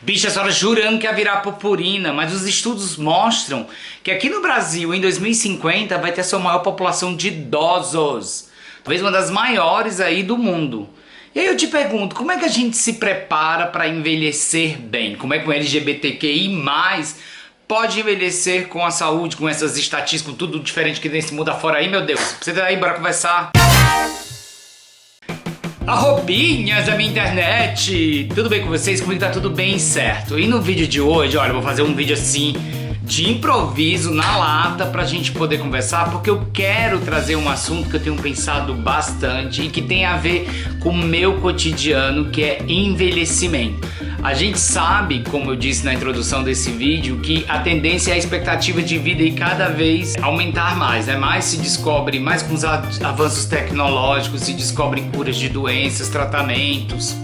Bicho, a senhora jurando que ia virar purpurina, mas os estudos mostram que aqui no Brasil, em 2050, vai ter a sua maior população de idosos. Talvez uma das maiores aí do mundo. E aí eu te pergunto, como é que a gente se prepara para envelhecer bem? Como é que o LGBTQI+, pode envelhecer com a saúde, com essas estatísticas, com tudo diferente que nesse mundo afora aí, meu Deus? Você tá aí, bora conversar. Arrobinhas da minha internet! Tudo bem com vocês? Comigo tá tudo bem, certo? E no vídeo de hoje, olha, eu vou fazer um vídeo assim de improviso, na lata, pra gente poder conversar, porque eu quero trazer um assunto que eu tenho pensado bastante e que tem a ver com o meu cotidiano, que é envelhecimento. A gente sabe, como eu disse na introdução desse vídeo, que a tendência é a expectativa de vida e cada vez aumentar mais, né? Mais se descobre, mais com os avanços tecnológicos, se descobrem curas de doenças, tratamentos.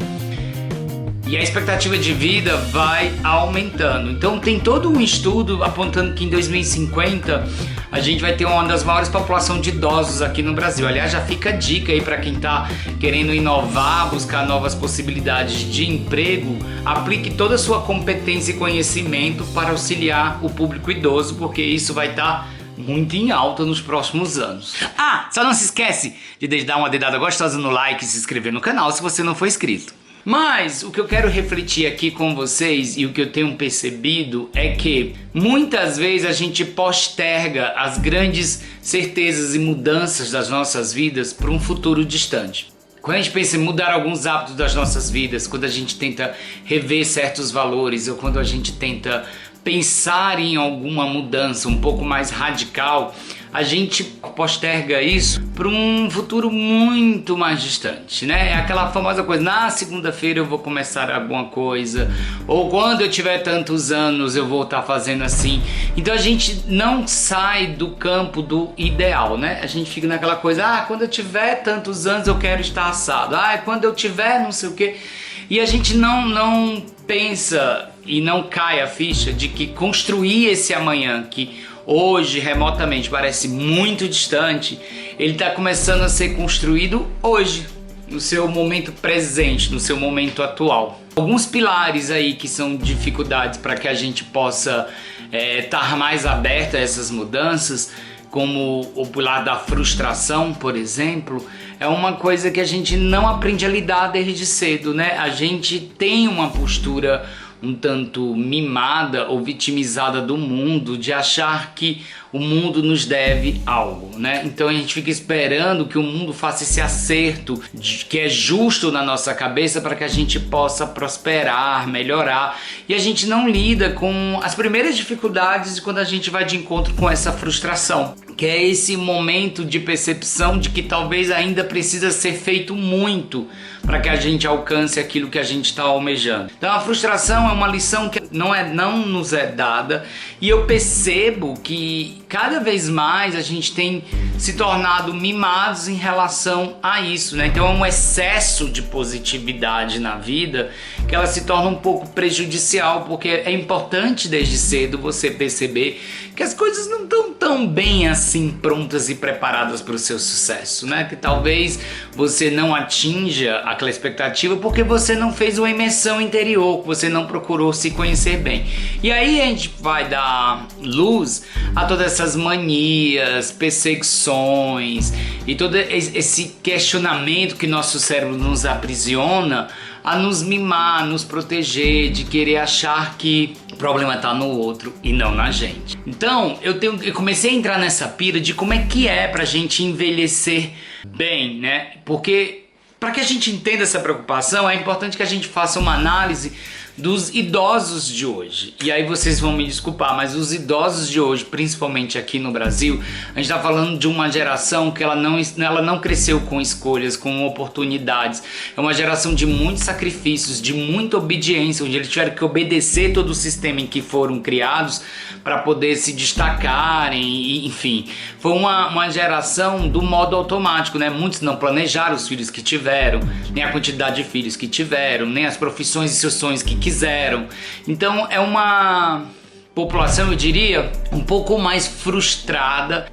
E a expectativa de vida vai aumentando. Então tem todo um estudo apontando que em 2050 a gente vai ter uma das maiores populações de idosos aqui no Brasil. Aliás, já fica a dica aí para quem está querendo inovar, buscar novas possibilidades de emprego, aplique toda a sua competência e conhecimento para auxiliar o público idoso, porque isso vai estar muito em alta nos próximos anos. Ah, só não se esquece de dar uma dedada gostosa no like e se inscrever no canal se você não for inscrito. Mas o que eu quero refletir aqui com vocês e o que eu tenho percebido é que muitas vezes a gente posterga as grandes certezas e mudanças das nossas vidas para um futuro distante. Quando a gente pensa em mudar alguns hábitos das nossas vidas, quando a gente tenta rever certos valores ou quando a gente tenta pensar em alguma mudança um pouco mais radical, a gente posterga isso para um futuro muito mais distante, né? É aquela famosa coisa, na segunda-feira eu vou começar alguma coisa, ou quando eu tiver tantos anos eu vou estar fazendo assim. Então a gente não sai do campo do ideal, né? A gente fica naquela coisa, quando eu tiver tantos anos eu quero estar assado, quando eu tiver não sei o quê. E a gente não pensa e não cai a ficha de que construir esse amanhã, que hoje remotamente parece muito distante, ele está começando a ser construído hoje, no seu momento presente, no seu momento atual. Alguns pilares aí que são dificuldades para que a gente possa estar mais aberto a essas mudanças, como o pilar da frustração, por exemplo, é uma coisa que a gente não aprende a lidar desde cedo, né? A gente tem uma postura um tanto mimada ou vitimizada do mundo, de achar que o mundo nos deve algo, né? Então a gente fica esperando que o mundo faça esse acerto que é justo na nossa cabeça para que a gente possa prosperar, melhorar, e a gente não lida com as primeiras dificuldades quando a gente vai de encontro com essa frustração, que é esse momento de percepção de que talvez ainda precisa ser feito muito para que a gente alcance aquilo que a gente está almejando. Então a frustração é uma lição que não nos é dada, e eu percebo que cada vez mais a gente tem se tornado mimados em relação a isso, né? Então é um excesso de positividade na vida que ela se torna um pouco prejudicial, porque é importante desde cedo você perceber que as coisas não estão tão bem assim prontas e preparadas para o seu sucesso, né? Que talvez você não atinja aquela expectativa porque você não fez uma imersão interior, que você não procurou se conhecer bem. E aí a gente vai dar luz a todas essas manias, perseguições e todo esse questionamento que nosso cérebro nos aprisiona a nos mimar, nos proteger, de querer achar que o problema está no outro e não na gente. Então eu comecei a entrar nessa pira de como é que é pra gente envelhecer bem, né? Porque para que a gente entenda essa preocupação é importante que a gente faça uma análise dos idosos de hoje. E aí vocês vão me desculpar, mas os idosos de hoje, principalmente aqui no Brasil, a gente está falando de uma geração que ela não cresceu com escolhas, com oportunidades. É uma geração de muitos sacrifícios, de muita obediência, onde eles tiveram que obedecer todo o sistema em que foram criados para poder se destacarem, e, enfim. Foi uma geração do modo automático, né? Muitos não planejaram os filhos que tiveram, nem a quantidade de filhos que tiveram, nem as profissões e seus sonhos que quiseram. Então é uma população, eu diria, um pouco mais frustrada.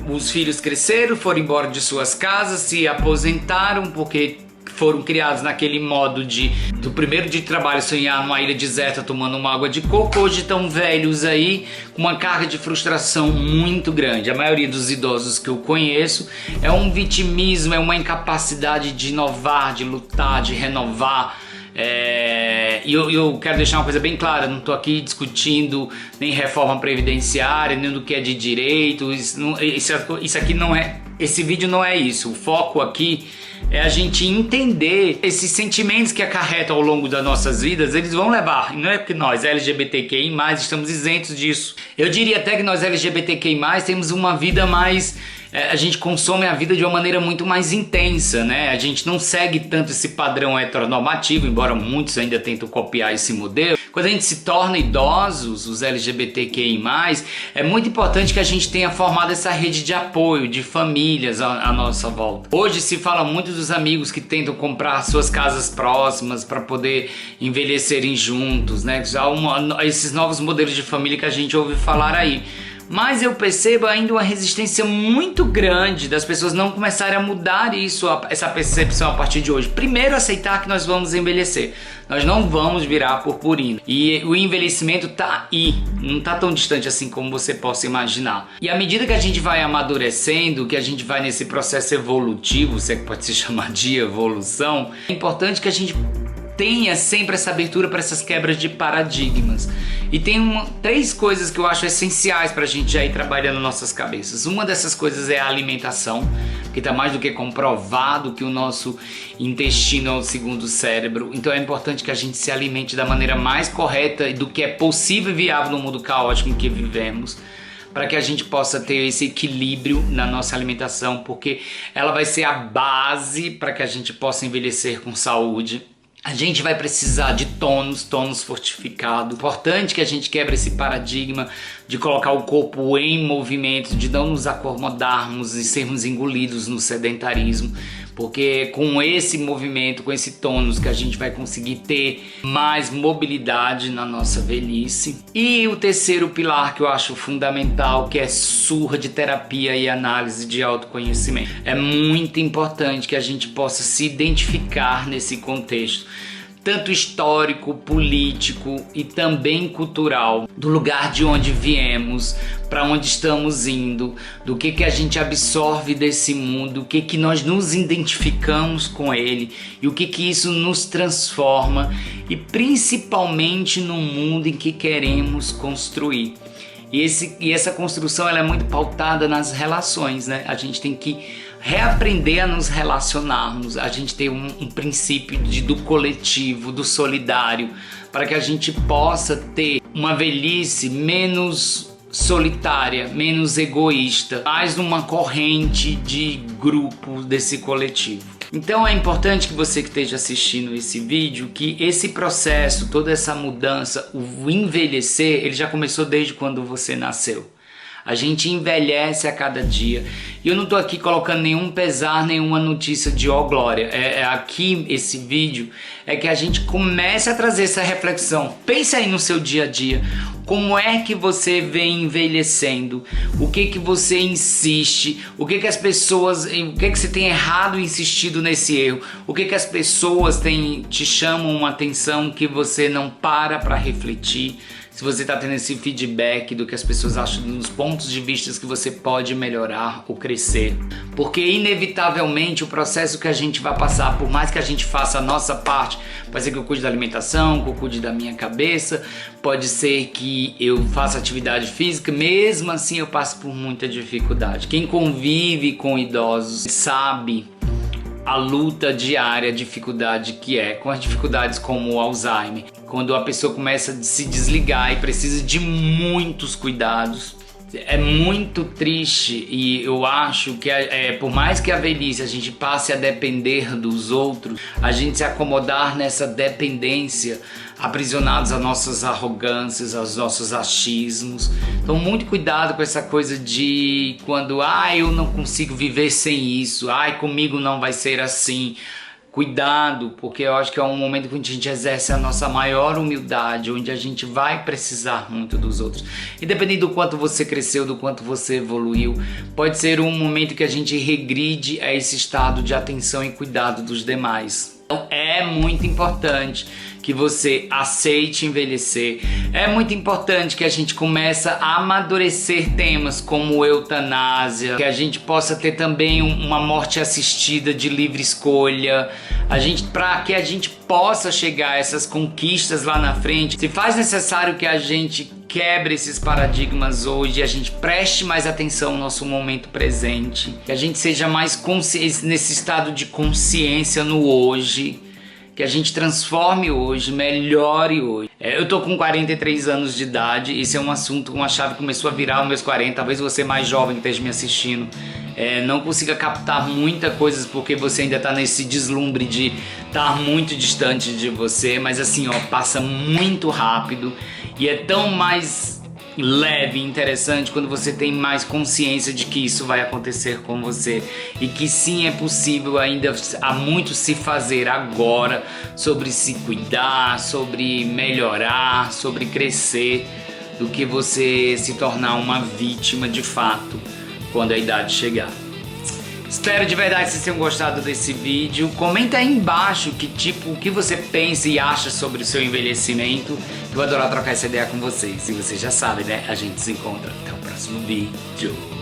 Os filhos cresceram, foram embora de suas casas, se aposentaram porque foram criados naquele modo do primeiro dia de trabalho sonhar numa ilha deserta tomando uma água de coco, hoje estão velhos aí com uma carga de frustração muito grande. A maioria dos idosos que eu conheço é um vitimismo, é uma incapacidade de inovar, de lutar, de renovar. E eu quero deixar uma coisa bem clara, não estou aqui discutindo nem reforma previdenciária, nem do que é de direito, isso aqui não é, esse vídeo não é isso. O foco aqui é a gente entender esses sentimentos que acarretam ao longo das nossas vidas, eles vão levar, e não é porque nós LGBTQI+, estamos isentos disso. Eu diria até que nós LGBTQI+, temos uma vida mais... a gente consome a vida de uma maneira muito mais intensa, né? A gente não segue tanto esse padrão heteronormativo, embora muitos ainda tentam copiar esse modelo. Quando a gente se torna idosos, os LGBTQI+, é muito importante que a gente tenha formado essa rede de apoio, de famílias à nossa volta. Hoje se fala muito dos amigos que tentam comprar suas casas próximas para poder envelhecerem juntos, né? Já esses novos modelos de família que a gente ouve falar aí. Mas eu percebo ainda uma resistência muito grande das pessoas não começarem a mudar isso, essa percepção a partir de hoje. Primeiro, aceitar que nós vamos envelhecer. Nós não vamos virar purpurina. E o envelhecimento tá aí, não tá tão distante assim como você possa imaginar. E à medida que a gente vai amadurecendo, que a gente vai nesse processo evolutivo, se é que pode se chamar de evolução, é importante que a gente tenha sempre essa abertura para essas quebras de paradigmas. E tem 3 coisas que eu acho essenciais para a gente já ir trabalhando nossas cabeças. Uma dessas coisas é a alimentação, que está mais do que comprovado que o nosso intestino é o segundo cérebro. Então é importante que a gente se alimente da maneira mais correta do que é possível e viável no mundo caótico em que vivemos, para que a gente possa ter esse equilíbrio na nossa alimentação, porque ela vai ser a base para que a gente possa envelhecer com saúde. A gente vai precisar de tônus fortificado. Importante que a gente quebre esse paradigma de colocar o corpo em movimento, de não nos acomodarmos e sermos engolidos no sedentarismo. Porque com esse movimento, com esse tônus, que a gente vai conseguir ter mais mobilidade na nossa velhice. E o terceiro pilar que eu acho fundamental, que é surra de terapia e análise de autoconhecimento. É muito importante que a gente possa se identificar nesse contexto, tanto histórico, político e também cultural, do lugar de onde viemos, para onde estamos indo, do que a gente absorve desse mundo, o que nós nos identificamos com ele e o que isso nos transforma, e principalmente no mundo em que queremos construir. E essa construção ela é muito pautada nas relações, né? A gente tem que reaprender a nos relacionarmos, a gente tem um princípio do coletivo, do solidário, para que a gente possa ter uma velhice menos solitária, menos egoísta, mais numa corrente de grupo desse coletivo. Então é importante que você que esteja assistindo esse vídeo, que esse processo, toda essa mudança, o envelhecer, ele já começou desde quando você nasceu. A gente envelhece a cada dia. E eu não estou aqui colocando nenhum pesar, nenhuma notícia de glória. Aqui, esse vídeo, é que a gente comece a trazer essa reflexão. Pense aí no seu dia a dia. Como é que você vem envelhecendo? O que você insiste? O que as pessoas... O que você tem errado insistido nesse erro? O que as pessoas te chamam uma atenção que você não para refletir? Se você está tendo esse feedback do que as pessoas acham, dos pontos de vista que você pode melhorar ou crescer. Porque inevitavelmente o processo que a gente vai passar, por mais que a gente faça a nossa parte, pode ser que eu cuide da alimentação, que eu cuide da minha cabeça, pode ser que eu faça atividade física, mesmo assim eu passo por muita dificuldade. Quem convive com idosos sabe a luta diária, a dificuldade que é, com as dificuldades como o Alzheimer, quando a pessoa começa a se desligar e precisa de muitos cuidados. É muito triste, e eu acho que por mais que a velhice a gente passe a depender dos outros, a gente se acomodar nessa dependência, aprisionados às nossas arrogâncias, aos nossos achismos. Então muito cuidado com essa coisa de quando eu não consigo viver sem isso, comigo não vai ser assim. cuidado, porque eu acho que é um momento que a gente exerce a nossa maior humildade, onde a gente vai precisar muito dos outros. Independente do quanto você cresceu, do quanto você evoluiu, pode ser um momento que a gente regride a esse estado de atenção e cuidado dos demais. Então é muito importante que você aceite envelhecer. É muito importante que a gente comece a amadurecer temas como eutanásia, que a gente possa ter também uma morte assistida de livre escolha, para que a gente possa chegar a essas conquistas lá na frente. Se faz necessário que a gente quebre esses paradigmas hoje, a gente preste mais atenção no nosso momento presente, que a gente seja mais consciente nesse estado de consciência no hoje, que a gente transforme hoje, melhore hoje. Eu tô com 43 anos de idade, esse é um assunto, uma chave que começou a virar aos meus 40, talvez você mais jovem que esteja me assistindo não consiga captar muita coisa porque você ainda tá nesse deslumbre de estar muito distante de você, mas assim, ó, passa muito rápido e é tão mais leve e interessante quando você tem mais consciência de que isso vai acontecer com você e que sim, é possível, ainda há muito se fazer agora sobre se cuidar, sobre melhorar, sobre crescer, do que você se tornar uma vítima de fato quando a idade chegar. Espero de verdade que vocês tenham gostado desse vídeo. Comenta aí embaixo o que você pensa e acha sobre o seu envelhecimento. Eu vou adorar trocar essa ideia com vocês. E vocês já sabem, né? A gente se encontra até o próximo vídeo.